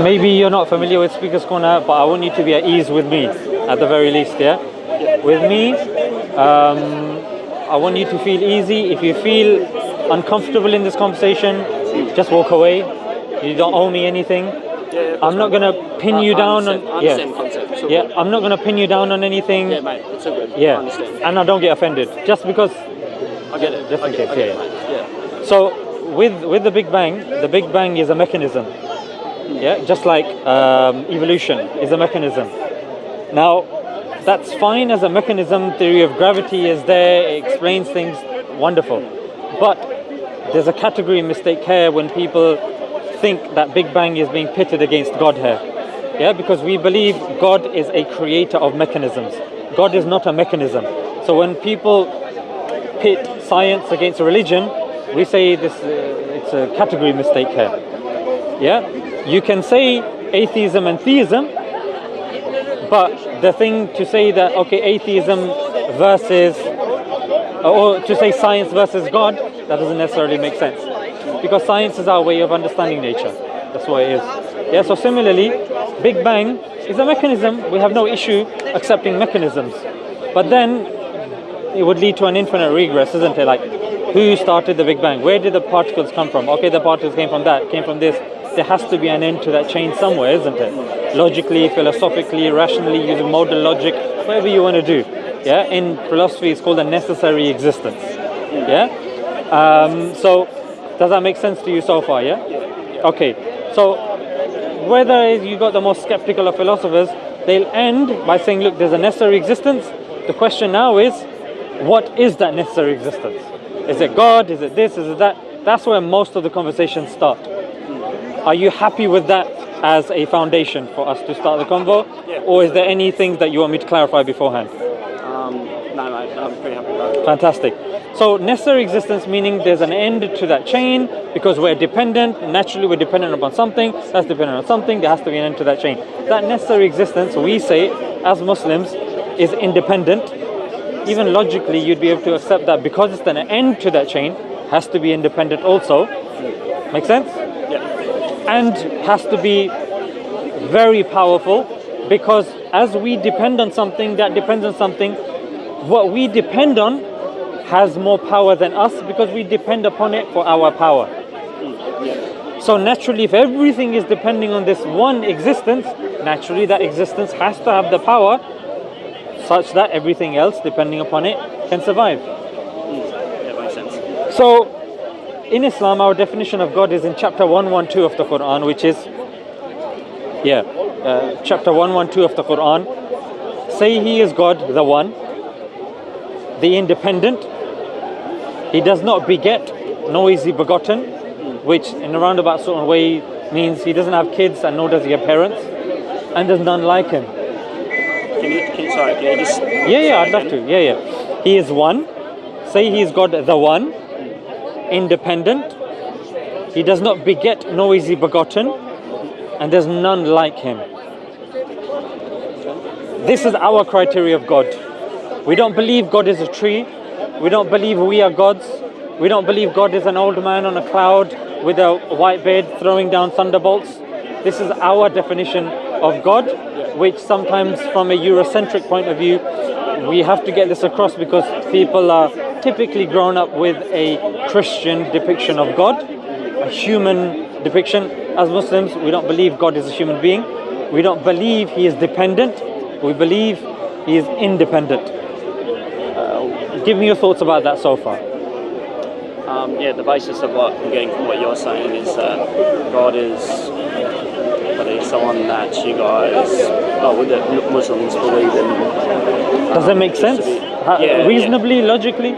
maybe you're not familiar with Speaker's Corner, but I want you to be at ease with me, at the very least, yeah? With me, I want you to feel easy. If you feel uncomfortable in this conversation, just walk away. You don't owe me anything. I'm not going to pin you down on... I'm not going to pin you down on anything. Yeah, mate, it's all good. Yeah, I understand. and I don't get offended, just because... I get it. Just in case, Yeah. So, with the Big Bang is a mechanism. Yeah, just like evolution is a mechanism. Now, that's fine as a mechanism. Theory of gravity is there. It explains things. Wonderful. But there's a category mistake here when people think that Big Bang is being pitted against God here. Yeah, because we believe God is a creator of mechanisms. God is not a mechanism. So when people pit science against religion, we say this it's a category mistake here. Yeah, you can say atheism and theism, but the thing to say that atheism versus, or to say science versus God, that doesn't necessarily make sense, because science is our way of understanding nature. That's what it is. Yeah. So similarly, Big Bang is a mechanism. We have no issue accepting mechanisms, but then it would lead to an infinite regress, isn't it? Like, who started the Big Bang? Where did the particles come from? Okay, the particles came from that, came from this. There has to be an end to that chain somewhere, isn't it? Logically, philosophically, rationally, using modal logic, whatever you want to do. Yeah. In philosophy, it's called a necessary existence. Yeah. So, does that make sense to you so far? Yeah. Okay. So, whether you got the most skeptical of philosophers, they'll end by saying, look, there's a necessary existence. The question now is, what is that necessary existence? Is it God? Is it this? Is it that? That's where most of the conversations start. Are you happy with that as a foundation for us to start the convo? Yeah. Or is there any things that you want me to clarify beforehand? No, mate, I'm pretty happy with that. Fantastic. So necessary existence meaning there's an end to that chain because we're dependent. Naturally, we're dependent upon something. That's dependent on something. There has to be an end to that chain. That necessary existence, we say, as Muslims, is independent. Even logically, you'd be able to accept that because it's an end to that chain, has to be independent also. Make sense? Yeah. And has to be very powerful, because as we depend on something that depends on something, what we depend on has more power than us because we depend upon it for our power. So naturally, if everything is depending on this one existence, naturally that existence has to have the power such that everything else, depending upon it, can survive. That makes sense. So, in Islam, our definition of God is in chapter 112 of the Quran, which is, chapter 112 of the Quran. Say He is God, the One, the Independent. He does not beget, nor is He begotten, which in a roundabout sort of way means He doesn't have kids and nor does He have parents, and there's none like Him. Can you just... I'd love to. He is one. Say He is God, the One, independent. He does not beget, nor is He begotten, and there's none like Him. This is our criteria of God. We don't believe God is a tree. We don't believe we are gods. We don't believe God is an old man on a cloud with a white beard throwing down thunderbolts. This is our definition of God, which sometimes from a Eurocentric point of view, we have to get this across because people are typically grown up with a Christian depiction of God, a human depiction. As Muslims, we don't believe God is a human being. We don't believe He is dependent. We believe He is independent. Give me your thoughts about that so far. The basis of what I'm getting from what you're saying is that God is someone that you guys, that Muslims believe in. Does that make sense? Reasonably, logically?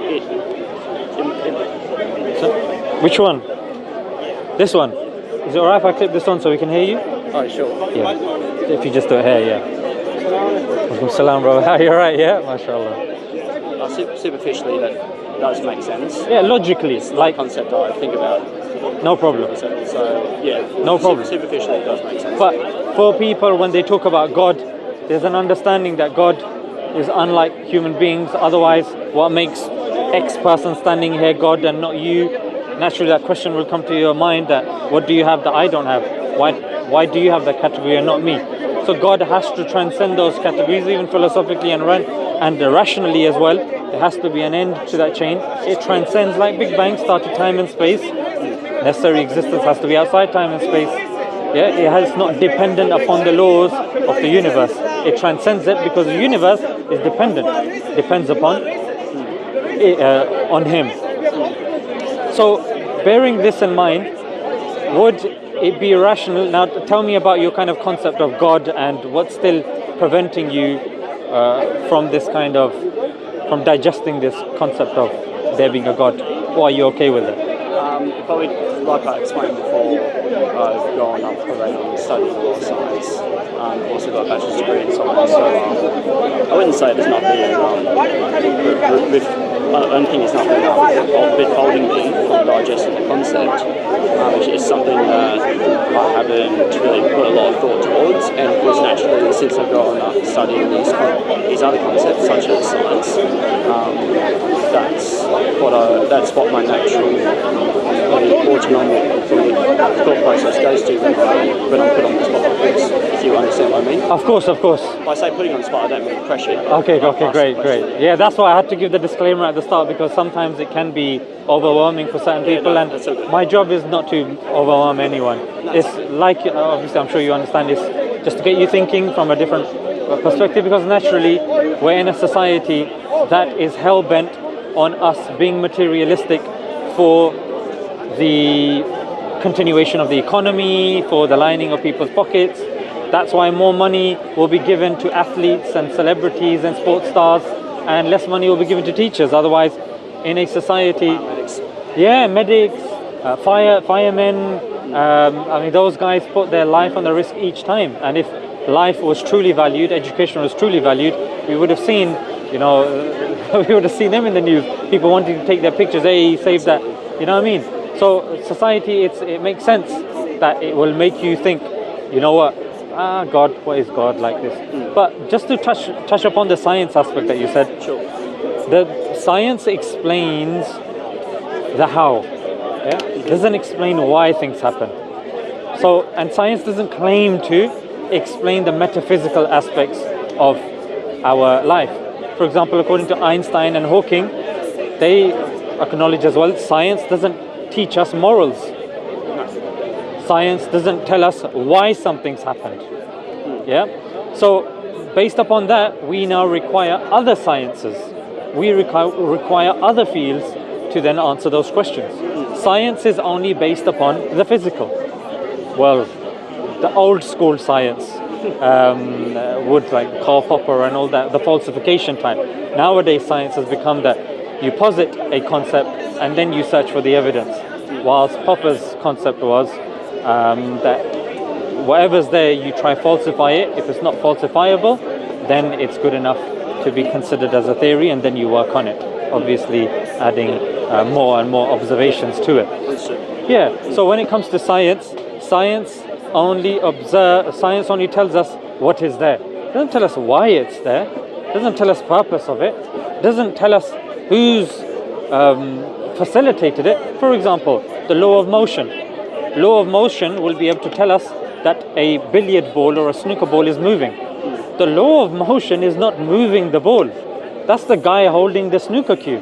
Which one? This one? Is it alright if I clip this on so we can hear you? Oh, sure. Yeah. If you just do it here, Walaikum salam, bro. You're right, yeah? MashaAllah. Superficially, that does make sense. Yeah, logically. It's like a concept I think about. No problem. So, no problem. Superficially, it does make sense. But for people, when they talk about God, there's an understanding that God is unlike human beings. Otherwise, what makes X person standing here God and not you? Naturally, that question will come to your mind that what do you have that I don't have? Why do you have that category and not me? So God has to transcend those categories, even philosophically and rationally as well. There has to be an end to that chain. It transcends, like Big Bang started time and space. Necessary existence has to be outside time and space. Yeah, it's not dependent upon the laws of the universe. It transcends it because the universe is depends upon on Him. So, bearing this in mind, would it be rational? Now, tell me about your kind of concept of God and what's still preventing you from digesting this concept of there being a God. Or are you okay with it? Probably, like I explained before, I've gone up around studying a lot of science. Also got a bachelor's degree in science, so I wouldn't say there's nothing I don't think it's nothing withholding me from digesting the concept. It's something that I haven't really put a lot of thought towards, and of course naturally since I've gone up studying these other concepts such as science, that's what my natural autonomic thought process goes to when I'm put on the spot like this. If you understand what I mean? Of course. When I say putting on the spot, I don't mean pressure. Okay, great. Yeah, that's why I had to give the disclaimer at the start, because sometimes it can be overwhelming for certain people, and okay. My job is not to overwhelm anyone. It's like, obviously I'm sure you understand, it's just to get you thinking from a different perspective, because naturally we're in a society that is hell-bent on us being materialistic for the continuation of the economy, for the lining of people's pockets. That's why more money will be given to athletes and celebrities and sports stars, and less money will be given to teachers. Otherwise, in a society, medics, firemen, those guys put their life on the risk each time. And if life was truly valued, education was truly valued, we would have seen, we would have seen them in the news. People wanting to take their pictures. Hey, he saved that. You know what I mean? So society, it makes sense that it will make you think, you know what? God, what is God like this? But just to touch upon the science aspect that you said, sure. The science explains the how. Yeah? It doesn't explain why things happen. So, and science doesn't claim to explain the metaphysical aspects of our life. For example, according to Einstein and Hawking, they acknowledge as well, science doesn't teach us morals. Science doesn't tell us why something's happened. Yeah? So, based upon that, we now require other sciences. We require other fields to then answer those questions. Science is only based upon the physical. Well, the old school science would, like Karl Popper and all that, the falsification type. Nowadays, science has become that you posit a concept and then you search for the evidence. Whilst Popper's concept was that whatever's there, you try falsify it. If it's not falsifiable, then it's good enough to be considered as a theory, and then you work on it, obviously adding more and more observations to it. Yeah, so when it comes to science only tells us what is there. It doesn't tell us why it's there. It doesn't tell us purpose of it. It doesn't tell us who's facilitated it. For example, the law of motion. Law of motion will be able to tell us that a billiard ball or a snooker ball is moving. The law of motion is not moving the ball. That's the guy holding the snooker cue.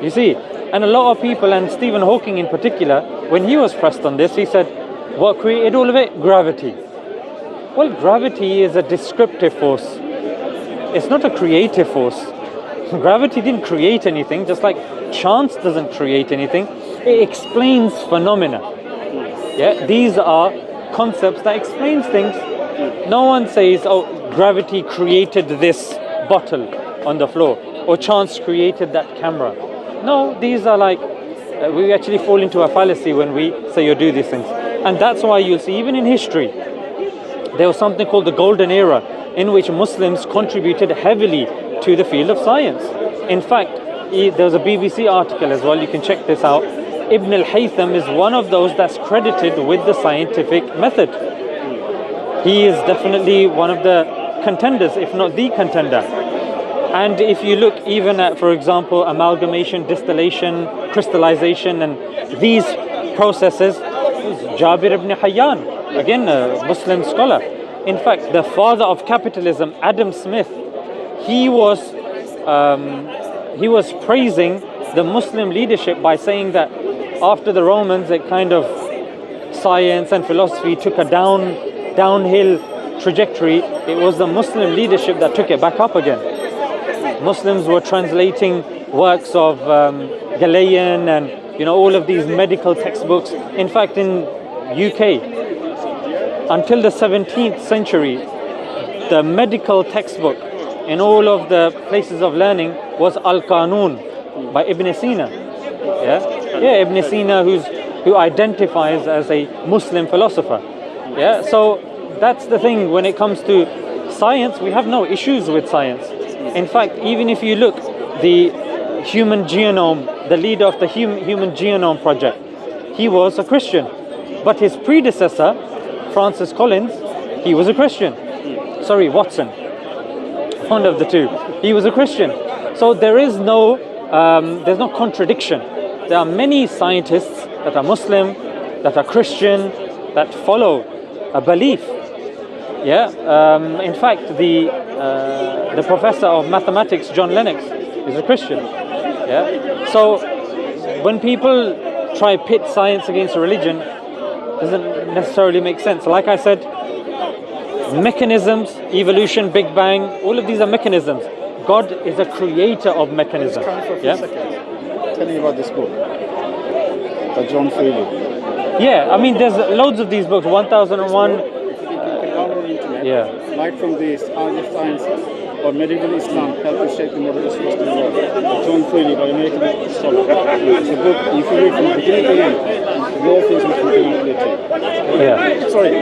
You see, and a lot of people, and Stephen Hawking in particular, when he was pressed on this, he said, what created all of it? Gravity. Well, gravity is a descriptive force. It's not a creative force. Gravity didn't create anything, just like chance doesn't create anything. It explains phenomena. Yeah, these are concepts that explains things. No one says, oh, gravity created this bottle on the floor, or chance created that camera. No, these are like, we actually fall into a fallacy when we say or do these things. And that's why you'll see, even in history, there was something called the Golden Era, in which Muslims contributed heavily to the field of science. In fact, there was a BBC article as well, you can check this out. Ibn al-Haytham is one of those that's credited with the scientific method. He is definitely one of the contenders, if not the contender. And if you look even at, for example, amalgamation, distillation, crystallization, and these processes, Jabir ibn Hayyan. again, a Muslim scholar. In fact, the father of capitalism, Adam Smith, he was praising the Muslim leadership by saying that after the Romans, it kind of science and philosophy took a downhill trajectory. It was the Muslim leadership that took it back up again. Muslims were translating works of Galilean and all of these medical textbooks. In fact, in UK, until the 17th century, the medical textbook in all of the places of learning was Al-Qanun by Ibn Sina. Ibn Sina, who identifies as a Muslim philosopher. So that's the thing. When it comes to science, we have no issues with science. In fact, even if you look, the human genome, the leader of the human genome project, he was a Christian, but his predecessor, Francis Collins, he was a Christian. Sorry, Watson, one of the two. He was a Christian. So there's no contradiction. There are many scientists that are Muslim, that are Christian, that follow a belief. In fact, the professor of mathematics, John Lennox, is a Christian. So when people try to pit science against religion, doesn't necessarily make sense. Like I said, mechanisms, evolution, Big Bang, all of these are mechanisms. God is a creator of mechanisms. Tell me about this book by John Freely. I mean, there's loads of these books. 1001. Light from the Art of Science or Medieval Islam, Help to Shape the Modern Muslim World. John Freely, by American scholar. It's a book, if you read from the beginning to the end, more things which we cannot relate to. Sorry.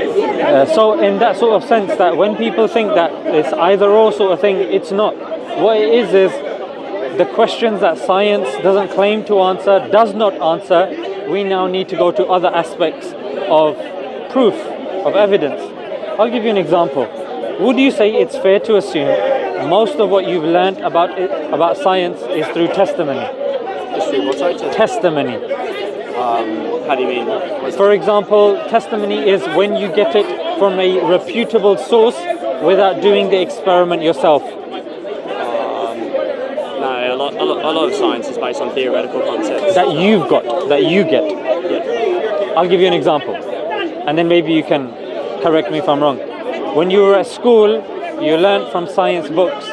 So in that sort of sense, that when people think that it's either or sort of thing, it's not. What it is the questions that science doesn't claim to answer, does not answer, we now need to go to other aspects of proof, of evidence. I'll give you an example. Would you say it's fair to assume most of what you've learned about science is through testimony? Testimony. How do you mean? For example, testimony is when you get it from a reputable source without doing the experiment yourself. No, a lot of science is based on theoretical concepts. That you get. Yeah. I'll give you an example, and then maybe you can correct me if I'm wrong. When you were at school, you learned from science books.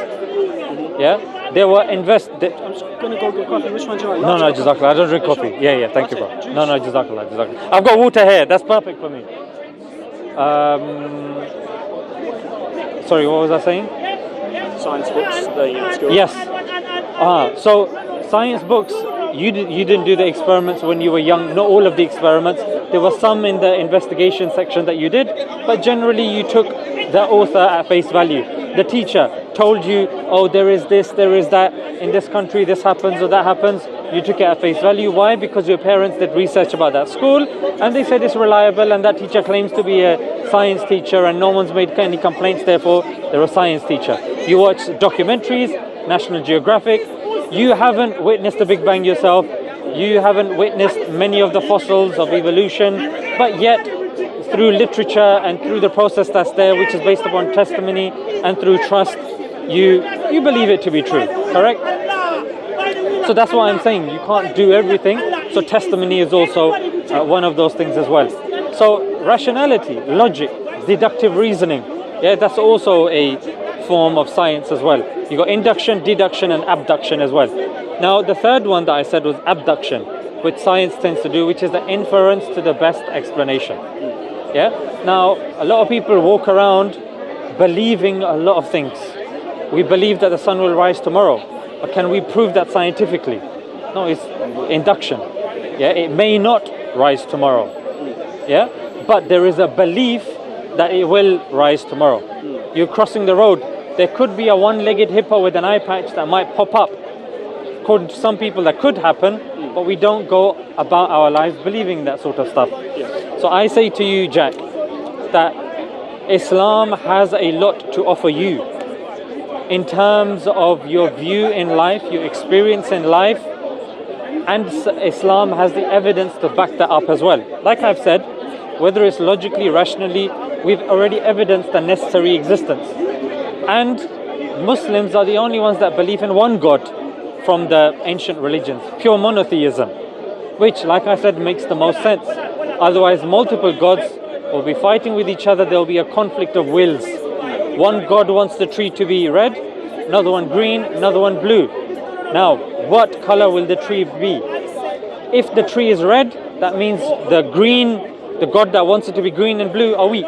There were I'm just going to go get coffee. Which one do you like? No, Jazakallah. I don't drink coffee. Thank you, bro. No, Jazakallah. I've got water here. That's perfect for me. Sorry, what was I saying? Science books that you in school. Yes. So science books, you didn't do the experiments when you were young. Not all of the experiments. There were some in the investigation section that you did, but generally you took the author at face value. The teacher told you, oh, there is this, there is that, in this country this happens or that happens. You took it at face value. Why? Because your parents did research about that school and they said it's reliable, and that teacher claims to be a science teacher and no one's made any complaints, therefore they're a science teacher. You watch documentaries, National Geographic. You haven't witnessed the Big Bang yourself. You haven't witnessed many of the fossils of evolution, but yet through literature and through the process that's there, which is based upon testimony and through trust, you believe it to be true, correct? So that's why I'm saying you can't do everything. So testimony is also one of those things as well. So rationality, logic, deductive reasoning, that's also a form of science as well. You got induction, deduction, and abduction as well. Now the third one that I said was abduction, which science tends to do, which is the inference to the best explanation. Now a lot of people walk around believing a lot of things. We believe that the sun will rise tomorrow, but can we prove that scientifically? No, it's induction. It may not rise tomorrow. But there is a belief that it will rise tomorrow. You're crossing the road, there could be a one-legged hippo with an eye patch that might pop up. According to some people that could happen, but we don't go about our lives believing that sort of stuff. So I say to you, Jack, that Islam has a lot to offer you in terms of your view in life, your experience in life, and Islam has the evidence to back that up as well. Like I've said, whether it's logically, rationally, we've already evidenced the necessary existence. And Muslims are the only ones that believe in one God from the ancient religions, pure monotheism, which, like I said, makes the most sense. Otherwise, multiple gods will be fighting with each other. There will be a conflict of wills. One God wants the tree to be red, another one green, another one blue. Now, what color will the tree be? If the tree is red, that means the God that wants it to be green and blue are weak.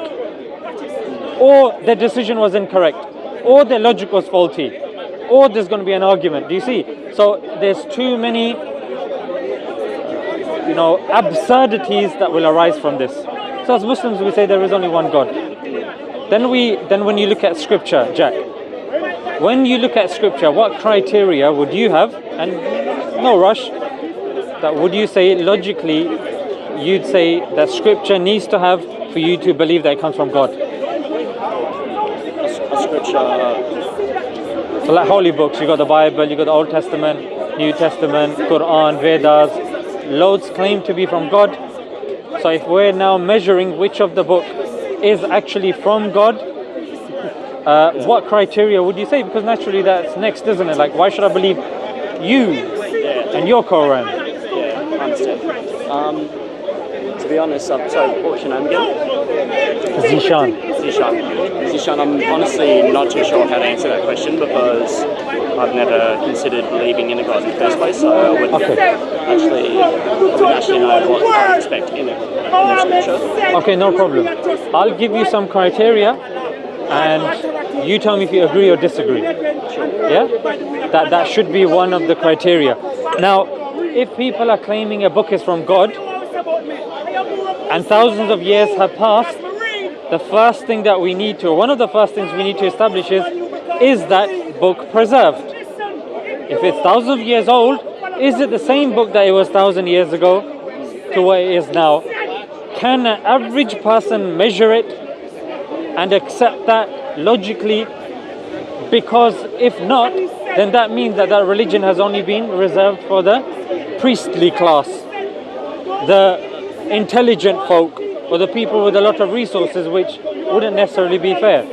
Or their decision was incorrect. Or their logic was faulty. Or there's going to be an argument. Do you see? So there's too many absurdities that will arise from this. So as Muslims, we say there is only one God. Then when you look at scripture, Jack, when you look at scripture, what criteria would you have? And no rush. That would you say logically, you'd say that scripture needs to have for you to believe that it comes from God? A scripture. So like holy books, you got the Bible, you got the Old Testament, New Testament, Quran, Vedas, loads claim to be from God. So if we're now measuring which of the book is actually from God, what criteria would you say? Because naturally that's next, isn't it? Like, why should I believe you and your Quran? Yeah, I understand. To be honest, sorry, what was your name again? Zishan. Zishan, I'm honestly not too sure how to answer that question because I've never considered believing in a God in the first place, so I wouldn't actually know what I expect in the scripture. Okay, no problem. I'll give you some criteria and you tell me if you agree or disagree. Yeah? That should be one of the criteria. Now, if people are claiming a book is from God and thousands of years have passed, the first thing that we need to, one of the first things we need to establish is that book preserved? If it's thousands of years old, is it the same book that it was 1,000 years ago to what it is now? Can an average person measure it and accept that logically? Because if not, then that means that religion has only been reserved for the priestly class, the intelligent folk, or the people with a lot of resources, which wouldn't necessarily be fair.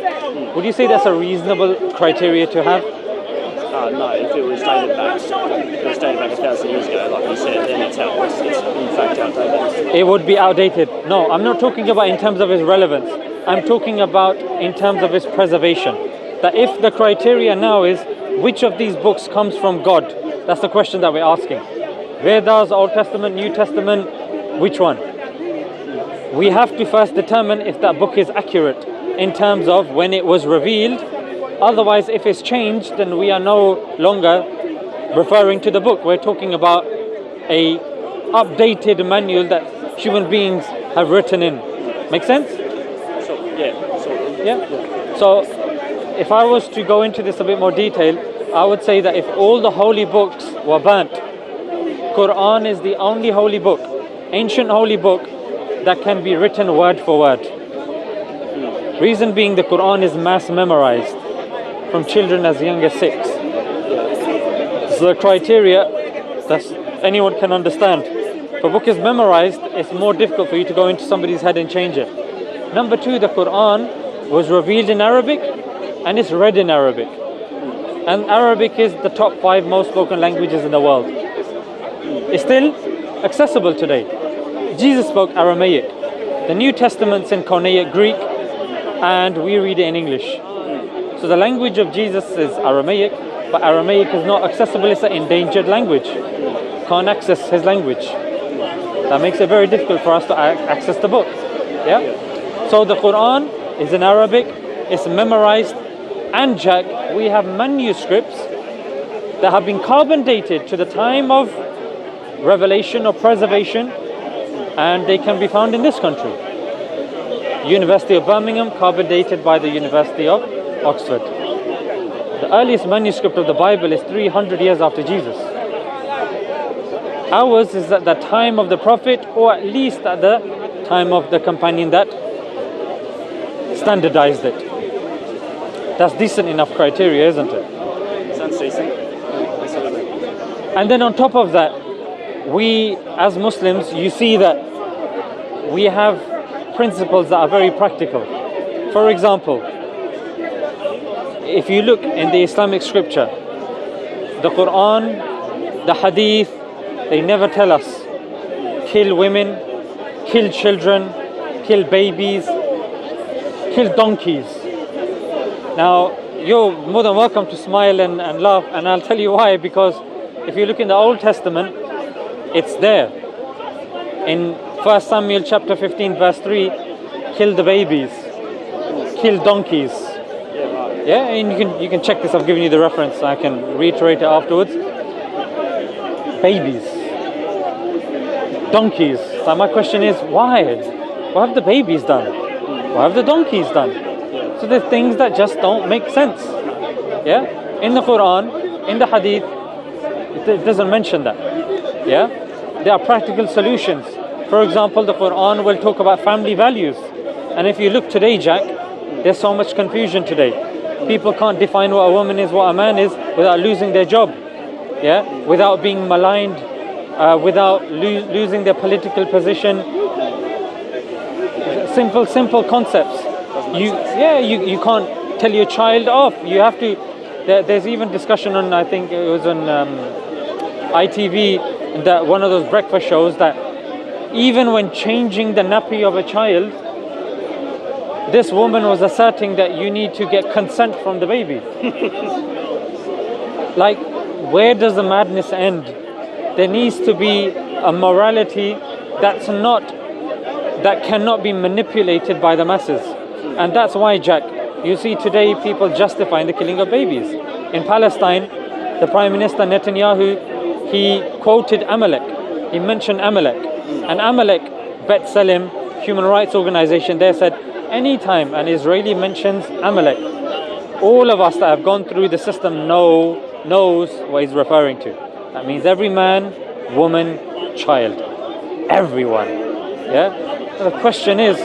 Would you say that's a reasonable criteria to have? No, if it was dated back 1,000 years ago, like you said, then it's in fact outdated. It would be outdated. No, I'm not talking about in terms of its relevance. I'm talking about in terms of its preservation. That if the criteria now is which of these books comes from God, that's the question that we're asking. Vedas, Old Testament, New Testament, which one? We have to first determine if that book is accurate in terms of when it was revealed. Otherwise, if it's changed, then we are no longer referring to the book. We're talking about a updated manual that human beings have written in. Make sense? Yeah. So if I was to go into this a bit more detail, I would say that if all the holy books were burnt, Quran is the only holy book, ancient holy book, that can be written word for word. Reason being, the Quran is mass memorized from children as young as 6. So the criteria that anyone can understand. If a book is memorized, it's more difficult for you to go into somebody's head and change it. Number 2, the Quran was revealed in Arabic and it's read in Arabic. And Arabic is the top 5 most spoken languages in the world. It's still accessible today. Jesus spoke Aramaic. The New Testament's in Koine Greek and we read it in English. So the language of Jesus is Aramaic, but Aramaic is not accessible. It's an endangered language. Can't access his language. That makes it very difficult for us to access the book. Yeah? So the Quran is in Arabic, it's memorized, and Jack, we have manuscripts that have been carbon dated to the time of revelation or preservation, and they can be found in this country. University of Birmingham, carbon dated by the University of Oxford. The earliest manuscript of the Bible is 300 years after Jesus. Ours is at the time of the Prophet, or at least at the time of the companion that standardized it. That's decent enough criteria, isn't it? Sounds decent. And then on top of that, we as Muslims, you see that we have principles that are very practical. For example, if you look in the Islamic scripture, the Quran, the Hadith, they never tell us kill women, kill children, kill babies, kill donkeys. Now, you're more than welcome to smile and laugh, and I'll tell you why. Because if you look in the Old Testament, it's there. In 1 Samuel chapter 15 verse 3, kill the babies, kill donkeys. Yeah, and you can check this. I've given you the reference. I can reiterate it afterwards. Babies, donkeys. So my question is, why? What have the babies done? What have the donkeys done? So there's things that just don't make sense. Yeah, in the Quran, in the Hadith, it doesn't mention that. Yeah, there are practical solutions. For example, the Quran will talk about family values, and if you look today, Jack, there's so much confusion today. People can't define what a woman is, what a man is, without losing their job. Yeah, without being maligned, without losing their political position. Simple concepts. You can't tell your child off. You have to. There's even discussion on, I think it was on ITV, that one of those breakfast shows, that even when changing the nappy of a child, this woman was asserting that you need to get consent from the baby. Like, where does the madness end? There needs to be a morality that cannot be manipulated by the masses. And that's why, Jack, you see today people justifying the killing of babies. In Palestine, the Prime Minister Netanyahu, he quoted Amalek. He mentioned Amalek. And Amalek, B'Tselem, human rights organization, they said, anytime an Israeli mentions Amalek, all of us that have gone through the system knows what he's referring to. That means every man, woman, child, everyone. Yeah. So the question is,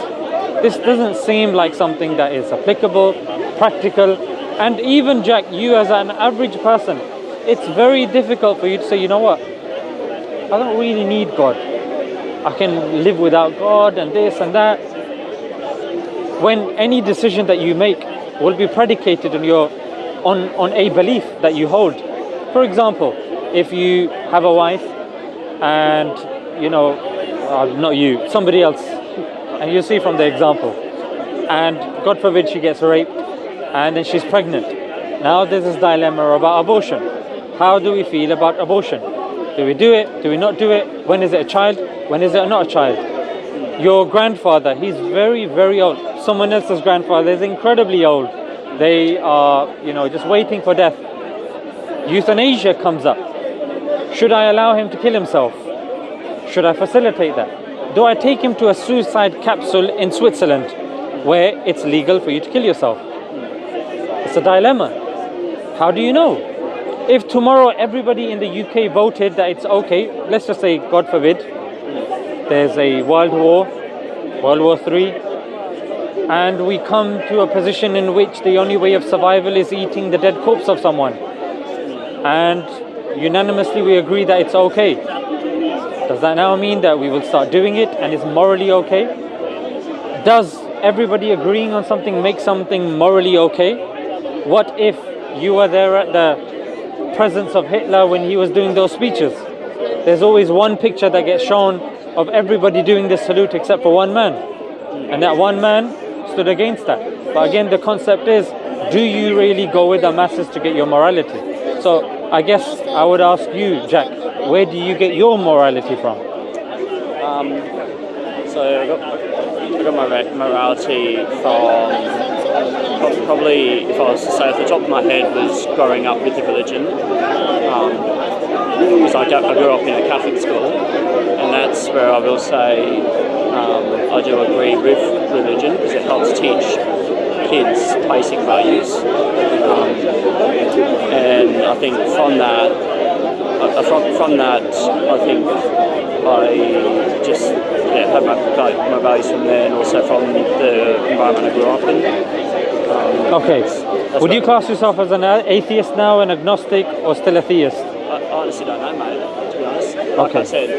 this doesn't seem like something that is applicable, practical, and even, Jack, you as an average person, it's very difficult for you to say, you know what, I don't really need God. I can live without God and this and that. When any decision that you make will be predicated on a belief that you hold. For example, if you have a wife and, not you, somebody else, and you see from the example, and God forbid she gets raped and then she's pregnant. Now there's this dilemma about abortion. How do we feel about abortion? Do we do it? Do we not do it? When is it a child? When is it not a child? Your grandfather, he's very, very old. Someone else's grandfather is incredibly old. They are, just waiting for death. Euthanasia comes up. Should I allow him to kill himself? Should I facilitate that? Do I take him to a suicide capsule in Switzerland where it's legal for you to kill yourself? It's a dilemma. How do you know? If tomorrow everybody in the UK voted that it's okay, let's just say, God forbid, there's a World War III, and we come to a position in which the only way of survival is eating the dead corpse of someone, and unanimously we agree that it's okay. Does that now mean that we will start doing it and it's morally okay? Does everybody agreeing on something make something morally okay? What if you were there at the presence of Hitler when he was doing those speeches? There's always one picture that gets shown of everybody doing this salute except for one man. And that one man stood against that. But again, the concept is, do you really go with the masses to get your morality? So I guess I would ask you, Jack, where do you get your morality from? So I got my morality from, probably, if I was to say off the top of my head, was growing up with the religion. Because I grew up in a Catholic school, and that's where I will say I do agree with religion, because it helps teach kids basic values. And I think from that, I think I just have my values from there, and also from the environment I grew up in. Okay. Would you class yourself as an atheist now, an agnostic, or still a theist? I honestly don't know, mate, to be honest. Like I said,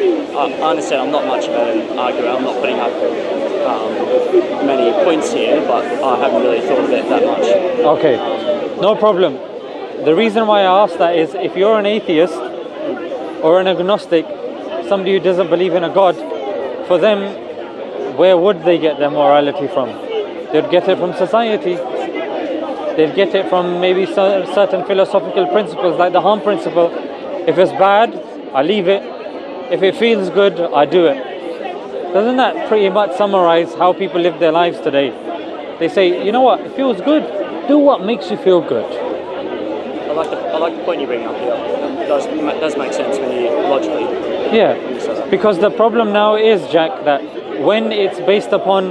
I'm not much of an arguer. I'm not putting up many points here, but I haven't really thought of it that much. Okay, no problem. The reason why I asked that is if you're an atheist or an agnostic, somebody who doesn't believe in a God, for them, where would they get their morality from? They'd get it from society. They'd get it from maybe certain philosophical principles, like the harm principle. If it's bad, I leave it. If it feels good, I do it. Doesn't that pretty much summarize how people live their lives today? They say, you know what, it feels good. Do what makes you feel good. I like the point you bring up here. It does make sense when you logically. Yeah, because the problem now is, Jack, that when it's based upon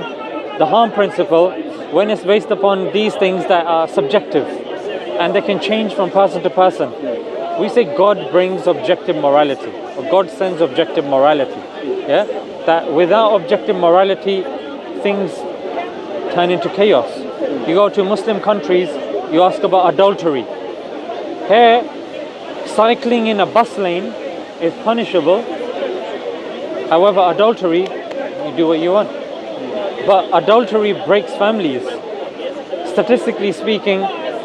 the harm principle, when it's based upon these things that are subjective and they can change from person to person, we say God brings objective morality, or God sends objective morality. Yeah, that without objective morality, things turn into chaos. You go to Muslim countries, you ask about adultery. Here, cycling in a bus lane is punishable. However, adultery, you do what you want. But adultery breaks families. Statistically speaking,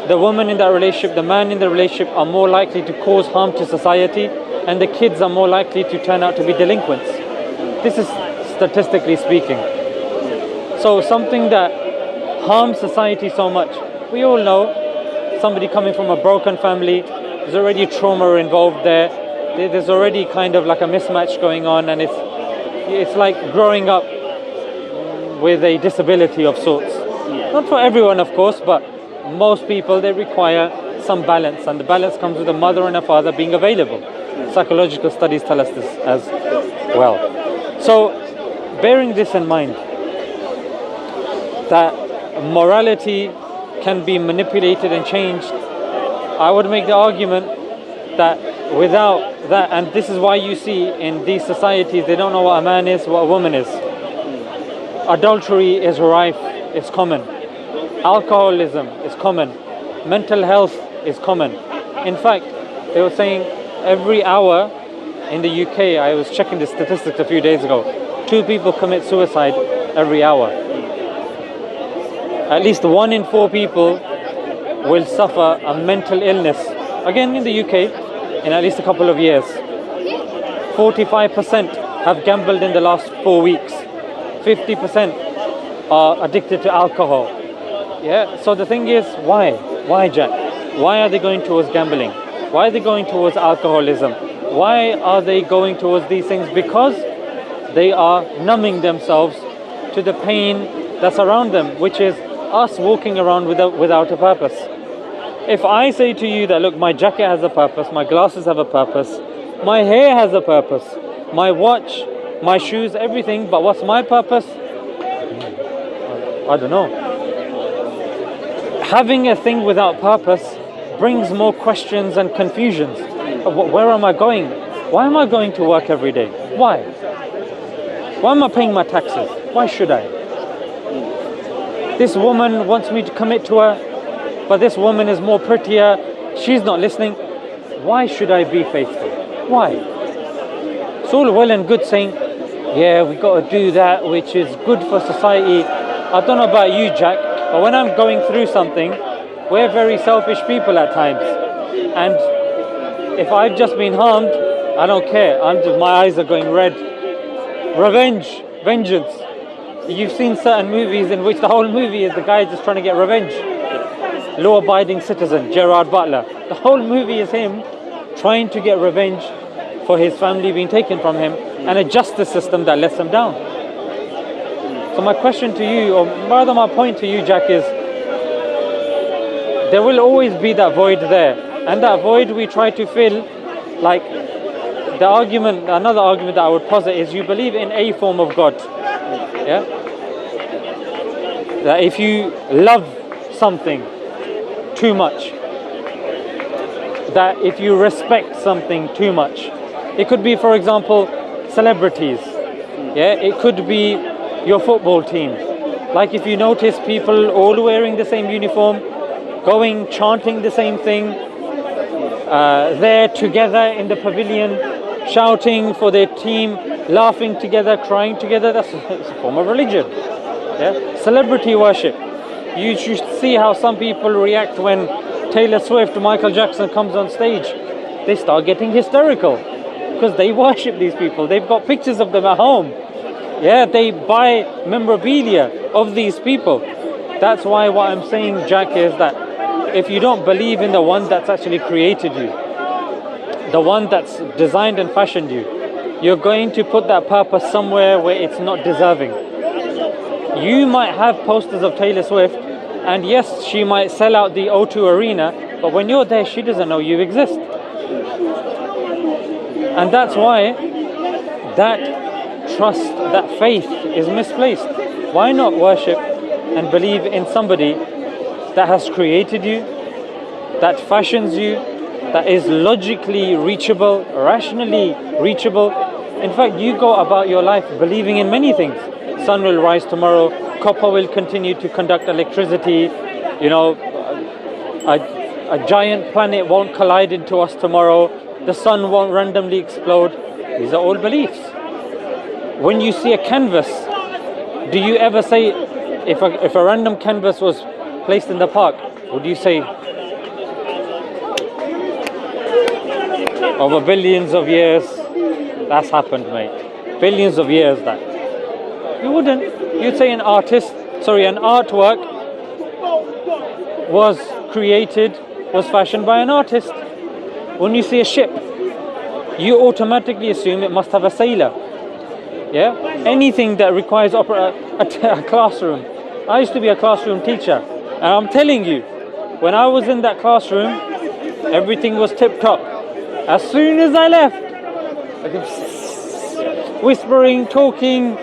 the woman in that relationship, the man in the relationship are more likely to cause harm to society, and the kids are more likely to turn out to be delinquents. This is statistically speaking. So something that harms society so much. We all know somebody coming from a broken family, there's already trauma involved there. There's already kind of like a mismatch going on, and it's like growing up with a disability of sorts. Not for everyone, of course, but most people, they require some balance, and the balance comes with a mother and a father being available. Psychological studies tell us this as well. So, bearing this in mind, that morality can be manipulated and changed, I would make the argument that without that, and this is why you see in these societies, they don't know what a man is, what a woman is. Adultery is rife, it's common. Alcoholism is common. Mental health is common. In fact, they were saying every hour in the UK, I was checking the statistics a few days ago, 2 people commit suicide every hour. At least 1 in 4 people will suffer a mental illness. Again, in the UK, in at least a couple of years. 45% have gambled in the last 4 weeks. 50% are addicted to alcohol. Yeah, so the thing is, why? Why, Jack? Why are they going towards gambling? Why are they going towards alcoholism? Why are they going towards these things? Because they are numbing themselves to the pain that's around them, which is us walking around without a purpose. If I say to you that, look, my jacket has a purpose, my glasses have a purpose, my hair has a purpose, my watch, my shoes, everything, but what's my purpose? I don't know. Having a thing without purpose brings more questions and confusions. Where am I going? Why am I going to work every day? Why? Why am I paying my taxes? Why should I? This woman wants me to commit to her, but this woman is more prettier. She's not listening. Why should I be faithful? Why? It's all well and good saying, yeah, we got to do that which is good for society. I don't know about you, Jack, but when I'm going through something, we're very selfish people at times. And if I've just been harmed, I don't care. My eyes are going red. Revenge, vengeance. You've seen certain movies in which the whole movie is the guy just trying to get revenge. Law-abiding citizen, Gerard Butler. The whole movie is him trying to get revenge for his family being taken from him, and a justice system that lets him down. So my question to you, or rather my point to you, Jack, is there will always be that void there, and that void we try to fill. Like another argument that I would posit is you believe in a form of God. Yeah? That if you love something too much, that if you respect something too much, it could be, for example, celebrities. Yeah, it could be your football team. Like if you notice people all wearing the same uniform, going chanting the same thing, there together in the pavilion, shouting for their team, laughing together, crying together, that's a form of religion. Yeah? Celebrity worship. You should see how some people react when Taylor Swift, Michael Jackson comes on stage. They start getting hysterical because they worship these people. They've got pictures of them at home. Yeah, they buy memorabilia of these people. That's why what I'm saying, Jack, is that if you don't believe in the one that's actually created you, the one that's designed and fashioned you, you're going to put that purpose somewhere where it's not deserving. You might have posters of Taylor Swift, and yes, she might sell out the O2 Arena, but when you're there, she doesn't know you exist. And that's why that trust, that faith is misplaced. Why not worship and believe in somebody that has created you, that fashions you, that is logically reachable, rationally reachable. In fact, you go about your life believing in many things. Sun will rise tomorrow, copper will continue to conduct electricity, you know, a giant planet won't collide into us tomorrow, the sun won't randomly explode. These are all beliefs. When you see a canvas, do you ever say, if a random canvas was placed in the park, would you say, over billions of years, that's happened, mate. Billions of years, that. You wouldn't. You'd say an artwork was created, was fashioned by an artist. When you see a ship, you automatically assume it must have a sailor. Yeah? Anything that requires a classroom. I used to be a classroom teacher, and I'm telling you, when I was in that classroom, everything was tip-top. As soon as I left, whispering, talking.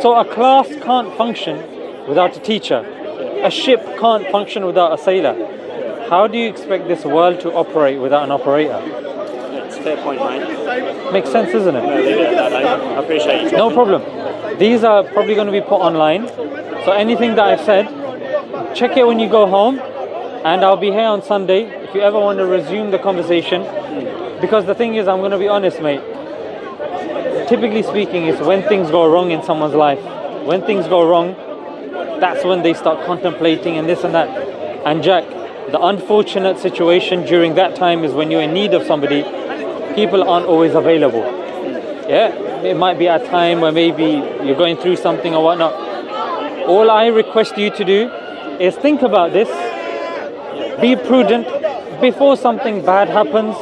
So a class can't function without a teacher. A ship can't function without a sailor. How do you expect this world to operate without an operator? It's a fair point, mate. Makes sense, isn't it? No, leave it at that, I appreciate you talking. No problem. These are probably going to be put online. So anything that I've said, check it when you go home. And I'll be here on Sunday if you ever want to resume the conversation. Because the thing is, I'm going to be honest, mate. Typically speaking, it's when things go wrong in someone's life. When things go wrong, that's when they start contemplating and this and that. And Jack, the unfortunate situation during that time is when you're in need of somebody, people aren't always available. Yeah, it might be a time where maybe you're going through something or whatnot. All I request you to do is think about this, be prudent before something bad happens,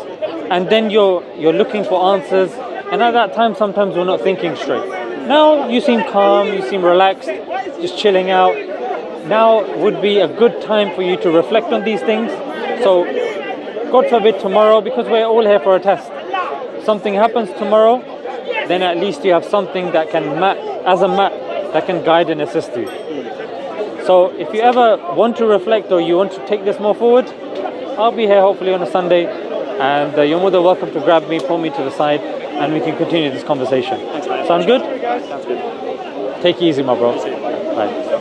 and then you're looking for answers. And at that time, sometimes we're not thinking straight. Now you seem calm, you seem relaxed, just chilling out. Now would be a good time for you to reflect on these things. So, God forbid tomorrow, because we're all here for a test. Something happens tomorrow, then at least you have something that can as a map that can guide and assist you. So if you ever want to reflect or you want to take this more forward, I'll be here hopefully on a Sunday, and you're more than welcome to grab me, pull me to the side, and we can continue this conversation. Thanks, mate. Sound good? Sounds good. Take it easy, my bro. Bye.